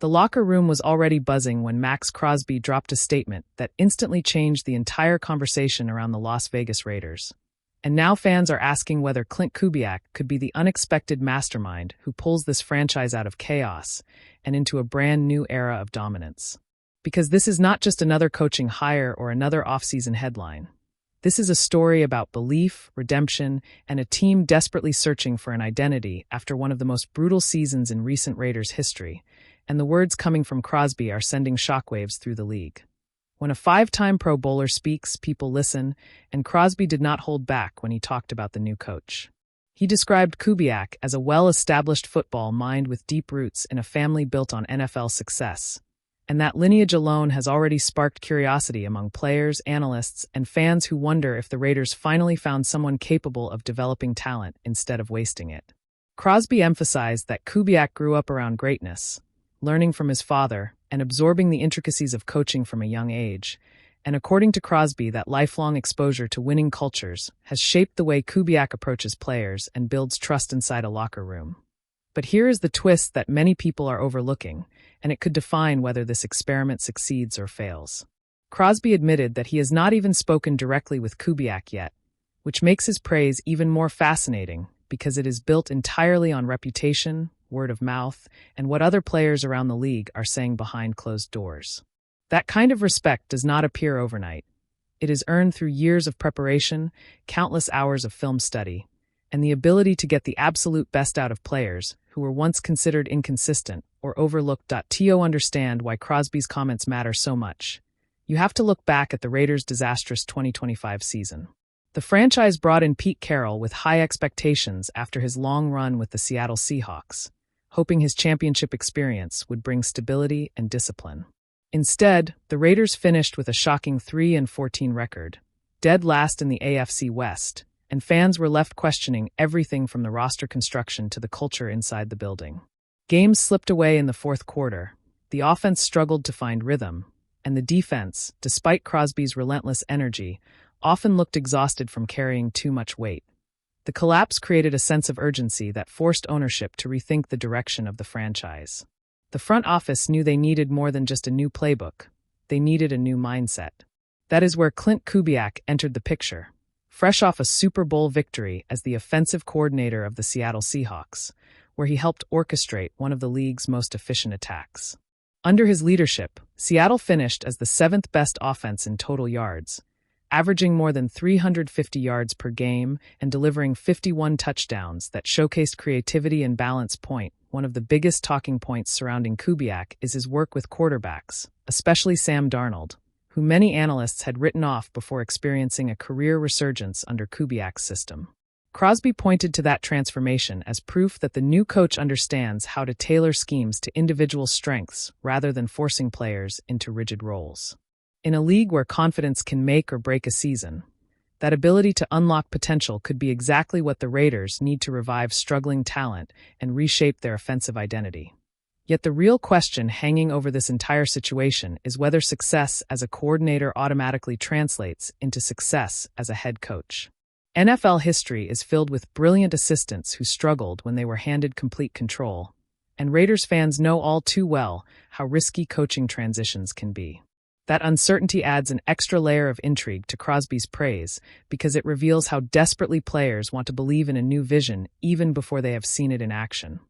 The locker room was already buzzing when Maxx Crosby dropped a statement that instantly changed the entire conversation around the Las Vegas Raiders. And now fans are asking whether Klint Kubiak could be the unexpected mastermind who pulls this franchise out of chaos and into a brand new era of dominance. Because this is not just another coaching hire or another offseason headline. This is a story about belief, redemption, and a team desperately searching for an identity after one of the most brutal seasons in recent Raiders history, and the words coming from Crosby are sending shockwaves through the league. When a 5-time Pro Bowler speaks, people listen, and Crosby did not hold back when he talked about the new coach. He described Kubiak as a well-established football mind with deep roots in a family built on NFL success. And that lineage alone has already sparked curiosity among players, analysts, and fans who wonder if the Raiders finally found someone capable of developing talent instead of wasting it. Crosby emphasized that Kubiak grew up around greatness, learning from his father and absorbing the intricacies of coaching from a young age. And according to Crosby, that lifelong exposure to winning cultures has shaped the way Kubiak approaches players and builds trust inside a locker room. But here is the twist that many people are overlooking, and it could define whether this experiment succeeds or fails. Crosby admitted that he has not even spoken directly with Kubiak yet, which makes his praise even more fascinating because it is built entirely on reputation, word of mouth, and what other players around the league are saying behind closed doors. That kind of respect does not appear overnight. It is earned through years of preparation, countless hours of film study, and the ability to get the absolute best out of players who were once considered inconsistent or overlooked. To understand why Crosby's comments matter so much, you have to look back at the Raiders' disastrous 2025 season. The franchise brought in Pete Carroll with high expectations after his long run with the Seattle Seahawks, hoping his championship experience would bring stability and discipline. Instead, the Raiders finished with a shocking 3-14 record, dead last in the AFC West, and fans were left questioning everything from the roster construction to the culture inside the building. Games slipped away in the fourth quarter, the offense struggled to find rhythm, and the defense, despite Crosby's relentless energy, often looked exhausted from carrying too much weight. The collapse created a sense of urgency that forced ownership to rethink the direction of the franchise. The front office knew they needed more than just a new playbook. They needed a new mindset. That is where Klint Kubiak entered the picture. Fresh off a Super Bowl victory as the offensive coordinator of the Seattle Seahawks, where he helped orchestrate one of the league's most efficient attacks. Under his leadership, Seattle finished as the 7th best offense in total yards, averaging more than 350 yards per game and delivering 51 touchdowns that showcased creativity and balance. One of the biggest talking points surrounding Kubiak is his work with quarterbacks, especially Sam Darnold, who many analysts had written off before experiencing a career resurgence under Kubiak's system. Crosby pointed to that transformation as proof that the new coach understands how to tailor schemes to individual strengths rather than forcing players into rigid roles. In a league where confidence can make or break a season, that ability to unlock potential could be exactly what the Raiders need to revive struggling talent and reshape their offensive identity. Yet the real question hanging over this entire situation is whether success as a coordinator automatically translates into success as a head coach. NFL history is filled with brilliant assistants who struggled when they were handed complete control, and Raiders fans know all too well how risky coaching transitions can be. That uncertainty adds an extra layer of intrigue to Crosby's praise because it reveals how desperately players want to believe in a new vision even before they have seen it in action.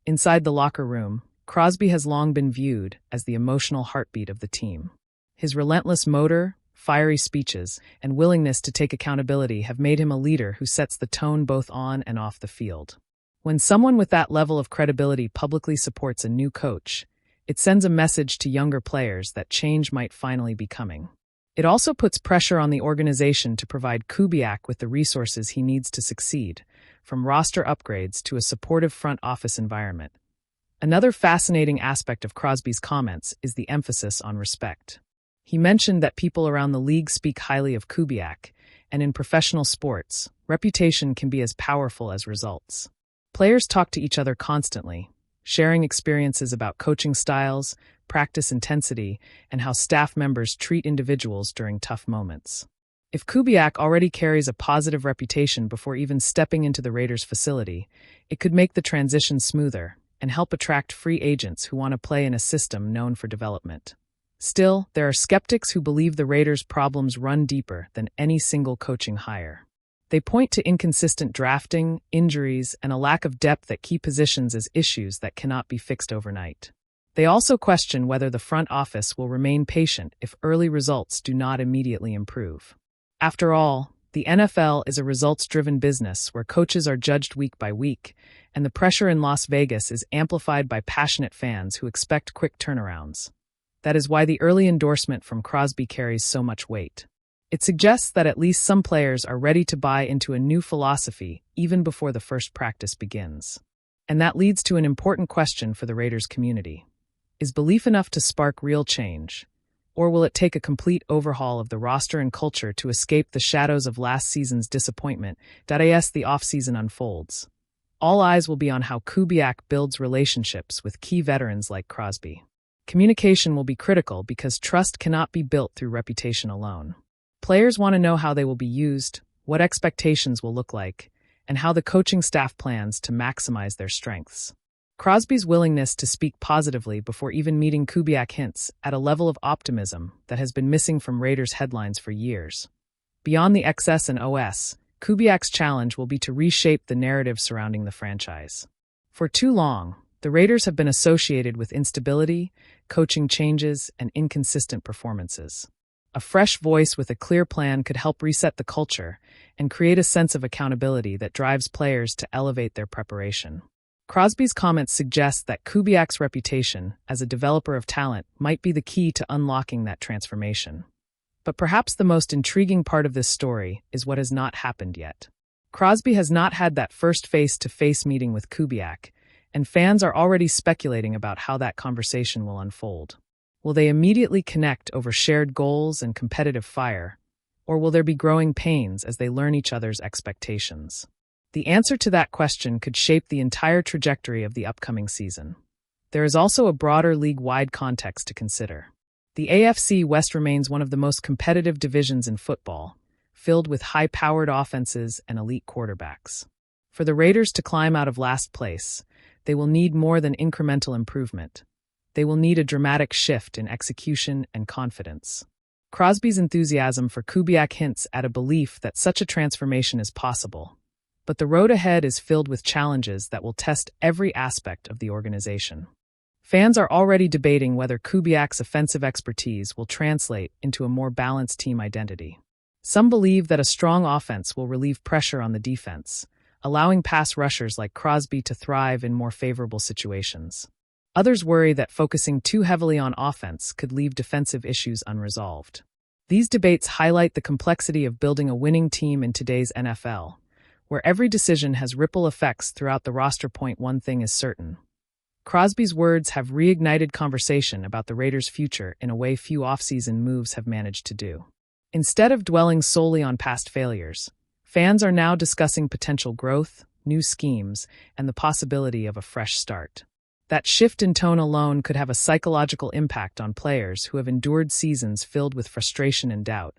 Inside the locker room, Crosby has long been viewed as the emotional heartbeat of the team. His relentless motor, fiery speeches, and willingness to take accountability have made him a leader who sets the tone both on and off the field. When someone with that level of credibility publicly supports a new coach, it sends a message to younger players that change might finally be coming. It also puts pressure on the organization to provide Kubiak with the resources he needs to succeed, from roster upgrades to a supportive front office environment. Another fascinating aspect of Crosby's comments is the emphasis on respect. He mentioned that people around the league speak highly of Kubiak, and in professional sports, reputation can be as powerful as results. Players talk to each other constantly, sharing experiences about coaching styles, practice intensity, and how staff members treat individuals during tough moments. If Kubiak already carries a positive reputation before even stepping into the Raiders' facility, it could make the transition smoother, and help attract free agents who want to play in a system known for development. Still, there are skeptics who believe the Raiders' problems run deeper than any single coaching hire. They point to inconsistent drafting, injuries, and a lack of depth at key positions as issues that cannot be fixed overnight. They also question whether the front office will remain patient if early results do not immediately improve. After all, the NFL is a results-driven business where coaches are judged week by week, and the pressure in Las Vegas is amplified by passionate fans who expect quick turnarounds. That is why the early endorsement from Crosby carries so much weight. It suggests that at least some players are ready to buy into a new philosophy even before the first practice begins. And that leads to an important question for the Raiders community. Is belief enough to spark real change? Or will it take a complete overhaul of the roster and culture to escape the shadows of last season's disappointment as the offseason unfolds? All eyes will be on how Kubiak builds relationships with key veterans like Crosby. Communication will be critical because trust cannot be built through reputation alone. Players want to know how they will be used, what expectations will look like, and how the coaching staff plans to maximize their strengths. Crosby's willingness to speak positively before even meeting Kubiak hints at a level of optimism that has been missing from Raiders headlines for years. Beyond the XS and OS, Kubiak's challenge will be to reshape the narrative surrounding the franchise. For too long, the Raiders have been associated with instability, coaching changes, and inconsistent performances. A fresh voice with a clear plan could help reset the culture and create a sense of accountability that drives players to elevate their preparation. Crosby's comments suggest that Kubiak's reputation as a developer of talent might be the key to unlocking that transformation. But perhaps the most intriguing part of this story is what has not happened yet. Crosby has not had that first face-to-face meeting with Kubiak, and fans are already speculating about how that conversation will unfold. Will they immediately connect over shared goals and competitive fire, or will there be growing pains as they learn each other's expectations? The answer to that question could shape the entire trajectory of the upcoming season. There is also a broader league-wide context to consider. The AFC West remains one of the most competitive divisions in football, filled with high-powered offenses and elite quarterbacks. For the Raiders to climb out of last place, they will need more than incremental improvement. They will need a dramatic shift in execution and confidence. Crosby's enthusiasm for Kubiak hints at a belief that such a transformation is possible. But the road ahead is filled with challenges that will test every aspect of the organization. Fans are already debating whether Kubiak's offensive expertise will translate into a more balanced team identity. Some believe that a strong offense will relieve pressure on the defense, allowing pass rushers like Crosby to thrive in more favorable situations. Others worry that focusing too heavily on offense could leave defensive issues unresolved. These debates highlight the complexity of building a winning team in today's NFL, where every decision has ripple effects throughout the roster. One thing is certain. Crosby's words have reignited conversation about the Raiders' future in a way few offseason moves have managed to do. Instead of dwelling solely on past failures, fans are now discussing potential growth, new schemes, and the possibility of a fresh start. That shift in tone alone could have a psychological impact on players who have endured seasons filled with frustration and doubt.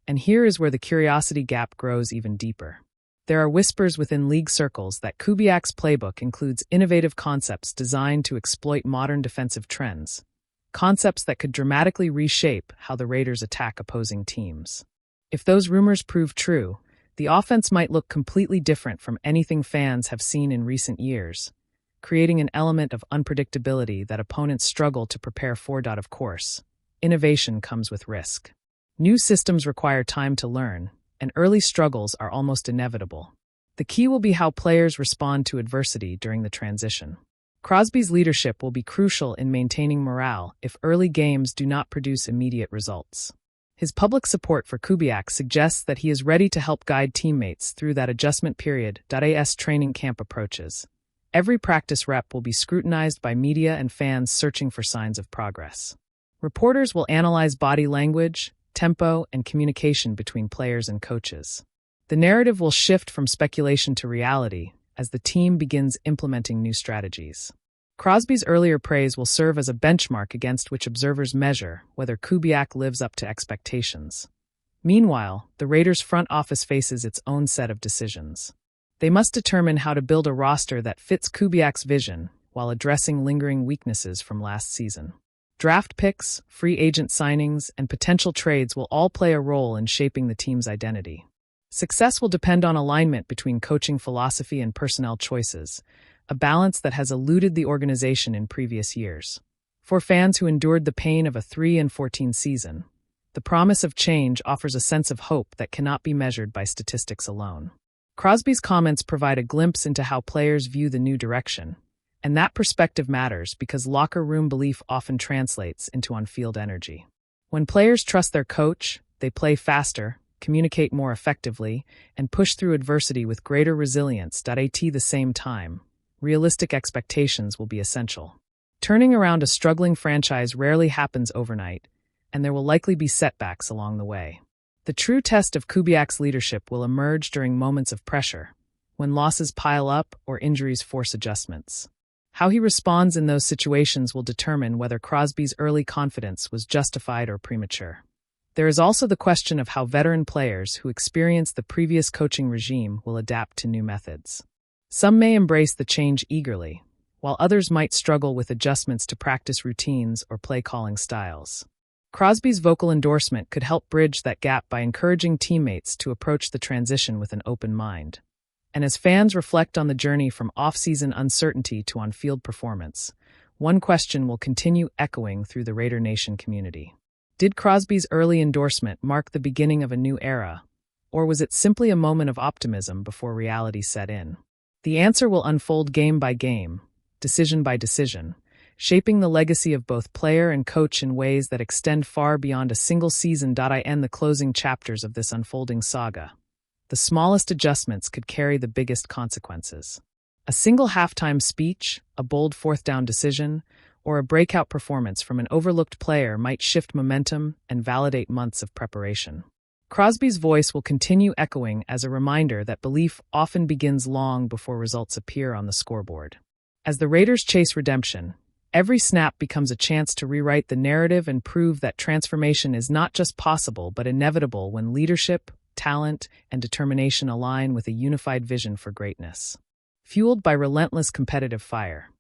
And here is where the curiosity gap grows even deeper. There are whispers within league circles that Kubiak's playbook includes innovative concepts designed to exploit modern defensive trends, concepts that could dramatically reshape how the Raiders attack opposing teams. If those rumors prove true, the offense might look completely different from anything fans have seen in recent years, creating an element of unpredictability that opponents struggle to prepare for. Of course, innovation comes with risk. New systems require time to learn, and early struggles are almost inevitable. The key will be how players respond to adversity during the transition. Crosby's leadership will be crucial in maintaining morale if early games do not produce immediate results. His public support for Kubiak suggests that he is ready to help guide teammates through that adjustment period. As training camp approaches, every practice rep will be scrutinized by media and fans searching for signs of progress. Reporters will analyze body language, tempo, and communication between players and coaches. The narrative will shift from speculation to reality as the team begins implementing new strategies. Crosby's earlier praise will serve as a benchmark against which observers measure whether Kubiak lives up to expectations. Meanwhile, the Raiders' front office faces its own set of decisions. They must determine how to build a roster that fits Kubiak's vision while addressing lingering weaknesses from last season. Draft picks, free agent signings, and potential trades will all play a role in shaping the team's identity. Success will depend on alignment between coaching philosophy and personnel choices, a balance that has eluded the organization in previous years. For fans who endured the pain of a 3-14 season, the promise of change offers a sense of hope that cannot be measured by statistics alone. Crosby's comments provide a glimpse into how players view the new direction, and that perspective matters because locker room belief often translates into on-field energy. When players trust their coach, they play faster, communicate more effectively, and push through adversity with greater resilience. At the same time, realistic expectations will be essential. Turning around a struggling franchise rarely happens overnight, and there will likely be setbacks along the way. The true test of Kubiak's leadership will emerge during moments of pressure, when losses pile up or injuries force adjustments. How he responds in those situations will determine whether Crosby's early confidence was justified or premature. There is also the question of how veteran players who experienced the previous coaching regime will adapt to new methods. Some may embrace the change eagerly, while others might struggle with adjustments to practice routines or play-calling styles. Crosby's vocal endorsement could help bridge that gap by encouraging teammates to approach the transition with an open mind. And as fans reflect on the journey from off-season uncertainty to on-field performance, one question will continue echoing through the Raider Nation community. Did Crosby's early endorsement mark the beginning of a new era, or was it simply a moment of optimism before reality set in? The answer will unfold game by game, decision by decision, shaping the legacy of both player and coach in ways that extend far beyond a single season. I end the closing chapters of this unfolding saga. The smallest adjustments could carry the biggest consequences. A single halftime speech, a bold fourth-down decision, or a breakout performance from an overlooked player might shift momentum and validate months of preparation. Crosby's voice will continue echoing as a reminder that belief often begins long before results appear on the scoreboard. As the Raiders chase redemption, every snap becomes a chance to rewrite the narrative and prove that transformation is not just possible but inevitable when leadership, talent, and determination align with a unified vision for greatness. Fueled by relentless competitive fire,